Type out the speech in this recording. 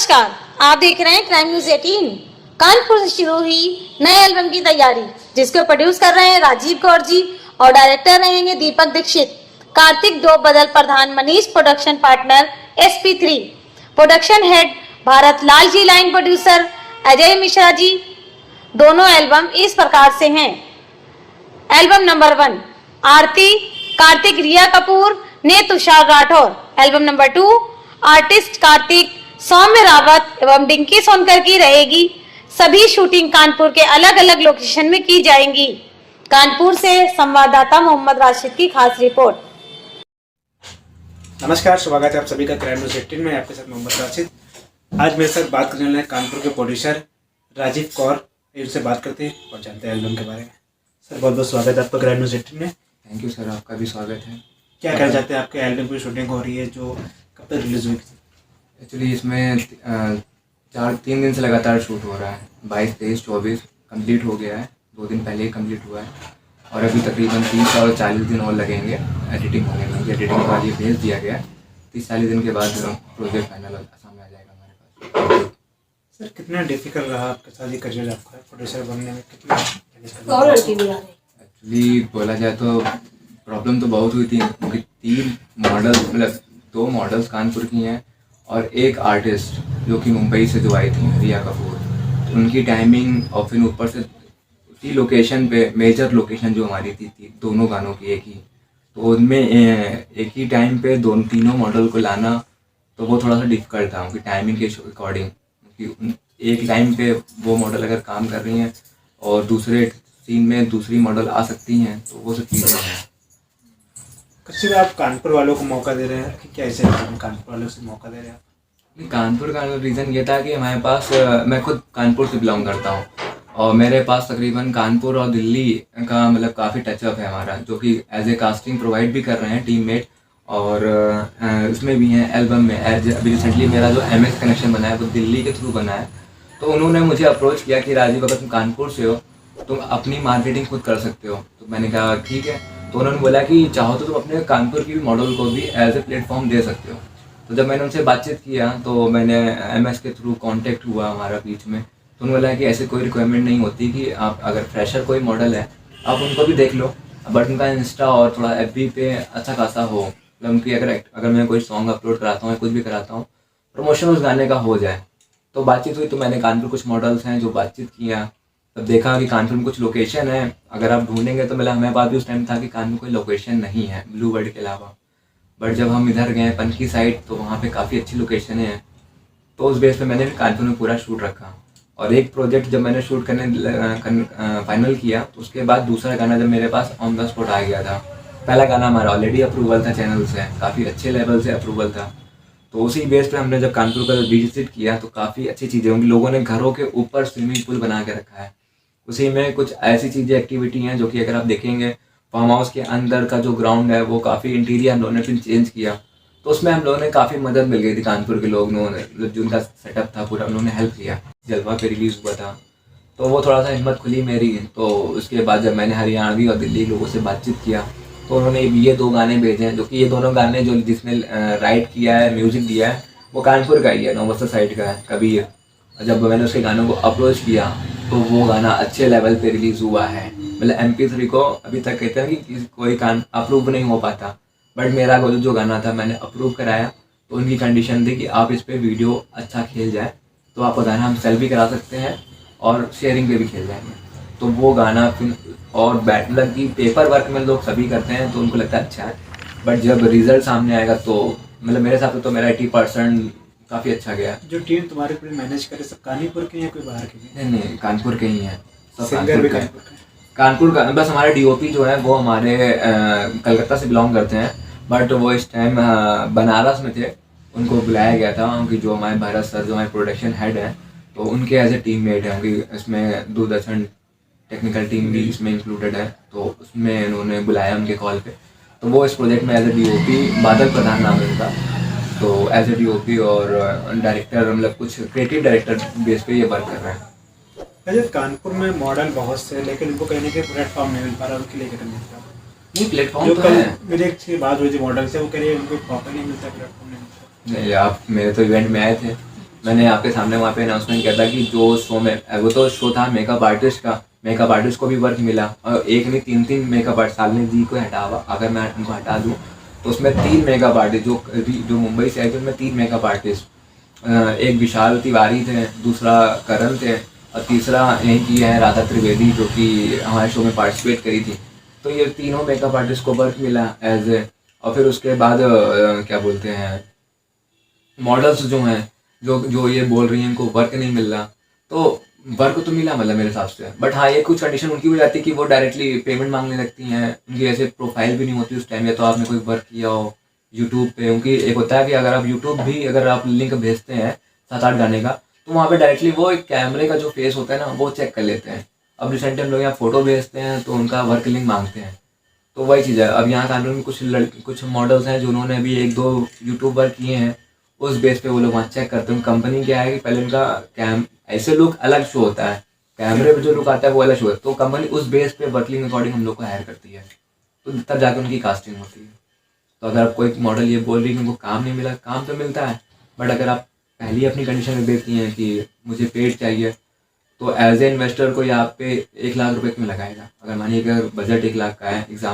नमस्कार, आप देख रहे हैं क्राइम न्यूज 18। कानपुर से शुरू हुई नए एल्बम की तैयारी, जिसको प्रोड्यूस कर रहे हैं राजीव कौर जी और डायरेक्टर रहेंगे दीपक दीक्षित। कार्तिक दो बदल Pradhan, Manish production partner SP3, production head Bharat Lal ji, line producer Ajay Mishra ji. दोनों एल्बम इस प्रकार से हैं। एल्बम नंबर 1 आरती, कार्तिक रिया कपूर ने Tushar Rathore. Album number 2 artist Kartik, Saumya Rawat एवं डिंकी सोनकर की रहेगी। सभी शूटिंग कानपुर के अलग अलग लोकेशन में की जाएंगी। कानपुर से संवाददाता मोहम्मद राशिद की खास रिपोर्ट। नमस्कार, स्वागत है आप सभी का क्राइम न्यूज 18 में। आपके साथ मोहम्मद राशिद। आज मेरे साथ बात करने वाले हैं कानपुर के प्रोड्यूसर राजीव कौर। इनसे बात करते हैं और जानते हैं एल्बम के बारे में। सर, बहुत बहुत स्वागत है आपका क्राइम न्यूज 18 में। थैंक यू सर, आपका भी स्वागत है। क्या कहना चाहते हैं, आपके एल्बम की शूटिंग हो रही है जो कब तक रिलीज हुई? एक्चुअली इसमें 3 दिन से लगातार शूट हो रहा है। 22, 23, 24 कंप्लीट हो गया है। 2 दिन पहले ही कंप्लीट हुआ है और अभी तकरीबन 30 और 40 दिन और लगेंगे एडिटिंग होने में। एडिटिंग के बाद ये भेज दिया गया है। 30-40 दिन के बाद प्रोजेक्ट फाइनल सामने आ जाएगा हमारे पास। सर, कितना डिफिकल्ट रहा आपके साथ ये करियर आपका प्रोड्यूसर बनने में? कितना एक्चुअली बोला जाए तो प्रॉब्लम तो बहुत हुई थी, क्योंकि 3 मॉडल मतलब 2 मॉडल्स कानपुर की हैं और एक आर्टिस्ट जो कि मुंबई से जो आई थी, रिया कपूर। तो उनकी टाइमिंग और फिर ऊपर से उसी लोकेशन पे, मेजर लोकेशन जो हमारी थी दोनों गानों की एक ही, तो उनमें एक ही टाइम पे तीनों मॉडल को लाना तो वो थोड़ा सा डिफिकल्ट था उनकी टाइमिंग के अकॉर्डिंग। क्योंकि एक टाइम पे वो मॉडल अगर काम कर रही हैं और दूसरे सीन में दूसरी मॉडल आ सकती हैं, तो वो सब चीज़ें हैं। सिर्फ आप कानपुर वालों को मौका दे रहे हैं कि कैसे कानपुर वालों से मौका दे रहे हैं आप? कानपुर का रीज़न ये था कि हमारे पास, मैं खुद कानपुर से बिलोंग करता हूँ और मेरे पास तकरीबन कानपुर और दिल्ली का मतलब काफ़ी टचअप है हमारा, जो कि एज ए कास्टिंग प्रोवाइड भी कर रहे हैं टीममेट। और उसमें भी हैं एल्बम में। अभी रिसेंटली मेरा जो MS कनेक्शन बना है वो दिल्ली के थ्रू बना है। तो उन्होंने मुझे अप्रोच किया कि राजीव, अगर तुम कानपुर से हो तुम अपनी मार्केटिंग खुद कर सकते हो। तो मैंने कहा ठीक है। तो उन्होंने बोला कि चाहो तो तुम अपने कानपुर की भी मॉडल को भी एज ए प्लेटफॉर्म दे सकते हो। तो जब मैंने उनसे बातचीत किया तो मैंने MS के थ्रू कांटेक्ट हुआ हमारा बीच में। तो उन्होंने बोला कि ऐसे कोई रिक्वायरमेंट नहीं होती कि आप अगर फ्रेशर कोई मॉडल है आप उनको भी देख लो, बट उनका इंस्टा और थोड़ा FB पे अच्छा खासा हो, मतलब उनकी अगर मैं कोई सॉन्ग अपलोड कराता हूँ या कुछ भी कराता हूँ, प्रमोशन उस गाने का हो जाए। तो बातचीत हुई, तो मैंने कानपुर कुछ मॉडल्स हैं जो बातचीत किया। तब देखा कि कानपुर में कुछ लोकेशन है, अगर आप ढूंढेंगे तो मिला। हमें बात भी उस टाइम था कि कानपुर कोई लोकेशन नहीं है ब्लू बर्ड के अलावा। बट जब हम इधर गए पनकी साइड, तो वहाँ पे काफ़ी अच्छी लोकेशन हैं। तो उस बेस पे मैंने कानपुर में पूरा शूट रखा। और एक प्रोजेक्ट जब मैंने शूट करने फाइनल किया, तो उसके बाद दूसरा गाना जब मेरे पास ऑन द स्पॉट आ गया था। पहला गाना हमारा ऑलरेडी अप्रूवल था चैनल से, काफ़ी अच्छे लेवल से अप्रूवल था। तो उसी बेस पे हमने जब कानपुर का विजिट किया तो काफ़ी अच्छी चीज़ें होंगी। लोगों ने घरों के ऊपर स्विमिंग पूल बना के रखा है। उसी में कुछ ऐसी चीज़ें, एक्टिविटी हैं जो कि अगर आप देखेंगे, फार्म हाउस के अंदर का जो ग्राउंड है वो काफ़ी इंटीरियर हम लोगों ने फिर चेंज किया। तो उसमें हम लोगों ने काफ़ी मदद मिल गई थी कानपुर के लोगों ने, जो उनका सेटअप था पूरा उन्होंने हेल्प किया। जलवा पे रिलीज़ हुआ था तो वो थोड़ा सा हिम्मत खुली मेरी। तो उसके बाद जब मैंने हरियाणवी और दिल्ली लोगों से बातचीत किया तो उन्होंने ये 2 गाने भेजे हैं, जो कि ये दोनों गाने जो जिसने राइट किया है, म्यूज़िक दिया है, वो कानपुर का ही है, नौबस्ता साइड का है कबीर। जब मैंने उसके गानों को अप्रोच किया तो वो गाना अच्छे लेवल पे रिलीज़ हुआ है। मतलब MP3 को अभी तक कहते हैं कि कोई गाना अप्रूव नहीं हो पाता, बट मेरा जो गाना था मैंने अप्रूव कराया। तो उनकी कंडीशन थी कि आप इस पर वीडियो अच्छा खेल जाए तो आपका गाना हम सेल भी करा सकते हैं और शेयरिंग पे भी खेल जाएंगे। तो वो गाना फिर, और बैटलर की पेपर वर्क में लोग सभी करते हैं तो उनको लगता है अच्छा है, बट जब रिजल्ट सामने आएगा तो मतलब मेरे हिसाब से तो मेरा 80% काफ़ी अच्छा गया। जो टीम तुम्हारे पूरी मैनेज करे सब कानपुर के हैं, कोई बाहर के? नहीं, कानपुर के ही हैं सब। सिंगर भी कानपुर का, बस हमारे DOP जो है वो हमारे कलकत्ता से बिलोंग करते हैं, बट वो इस टाइम बनारस में थे। उनको बुलाया गया था उनकी, जो हमारे भारत सर जो हमारे प्रोडक्शन हेड हैं, तो उनके एज ए टीम मेट हैं। उनकी इसमें दूरदर्शन टेक्निकल टीम भी इसमें इंक्लूडेड है, तो उसमें उन्होंने बुलाया उनके कॉल पे। तो वो इस प्रोजेक्ट में एज ए DOP, बादल प्रधान नाम है उनका, तो एज ए DOP और डायरेक्टर, मतलब कुछ क्रिएटिव डायरेक्टर बेस पे ये वर्क कर रहे हैं। वैसे कानपुर में मॉडल बहुत से, लेकिन उनको कहने के प्लेटफॉर्म नहीं मिल पा रहा, उनके लिए करने का नहीं प्लेटफॉर्म जो तो कल है। मेरी एक बात हुई थी मॉडल से, वो कह रही है उनको प्रॉपर नहीं मिलता, प्लेटफॉर्म नहीं मिलता। नहीं, आप मेरे तो इवेंट में आए थे मैंने आपके सामने वहाँ पे अनाउंसमेंट किया था कि जो शो में वो तो शो था मेकअप आर्टिस्ट का, मेकअप आर्टिस्ट को भी वर्क मिला और एक नहीं 3 मेकअप आर्टिस्ट, सालनी जी को हटावा अगर मैं उनको हटा दूँ तो उसमें 3 मेकअप आर्टिस्ट जो मुंबई से आए थे उनमें 3 मेकअप आर्टिस्ट, एक विशाल तिवारी थे, दूसरा करण थे और तीसरा यहीं की है राधा त्रिवेदी जो कि हमारे शो में पार्टिसिपेट करी थी। तो ये तीनों मेकअप आर्टिस्ट को वर्क मिला एज ए, और फिर उसके बाद क्या बोलते हैं मॉडल्स जो हैं जो ये बोल रही हैं इनको वर्क नहीं मिल रहा, तो वर्क तो मिला मतलब मेरे हिसाब से। बट हाँ ये कुछ कंडीशन उनकी हो जाती है कि वो डायरेक्टली पेमेंट मांगने लगती हैं, उनकी ऐसे प्रोफाइल भी नहीं होती उस टाइम, या तो आपने कोई वर्क किया हो यूट्यूब पे। उनकी एक होता है कि अगर आप यूट्यूब भी अगर आप लिंक भेजते हैं 7-8 गाने का तो वहाँ पे डायरेक्टली वो एक कैमरे का जो फेस होता है ना वो चेक कर लेते हैं। अब रिसेंटली हम लोग यहाँ फोटो भेजते हैं तो उनका वर्क लिंक मांगते हैं, तो वही चीज़ है। अब यहाँ कानपुर में कुछ मॉडल्स हैं जिन्होंने अभी 1-2 यूट्यूब वर्क किए हैं, उस बेस पे वो लोग वहाँ चेक करते हैं। कंपनी क्या है कि पहले उनका ऐसे लुक अलग शो होता है, कैमरे पे जो लुक आता है वो अलग शो है, तो कंपनी उस बेस पे वर्किंग अकॉर्डिंग हम लोग को हायर करती है, तो तब जाके उनकी कास्टिंग होती है। तो अगर आप कोई मॉडल ये बोल रही है कि उनको काम नहीं मिला, काम तो मिलता है, बट अगर आप पहले अपनी कंडीशन में देखती हैं कि मुझे पेड चाहिए, तो एज ए इन्वेस्टर को यहाँ पे 1 लाख रुपए क्यों लगाएगा। अगर मानिए कि अगर बजट 1 लाख का है एग्जाम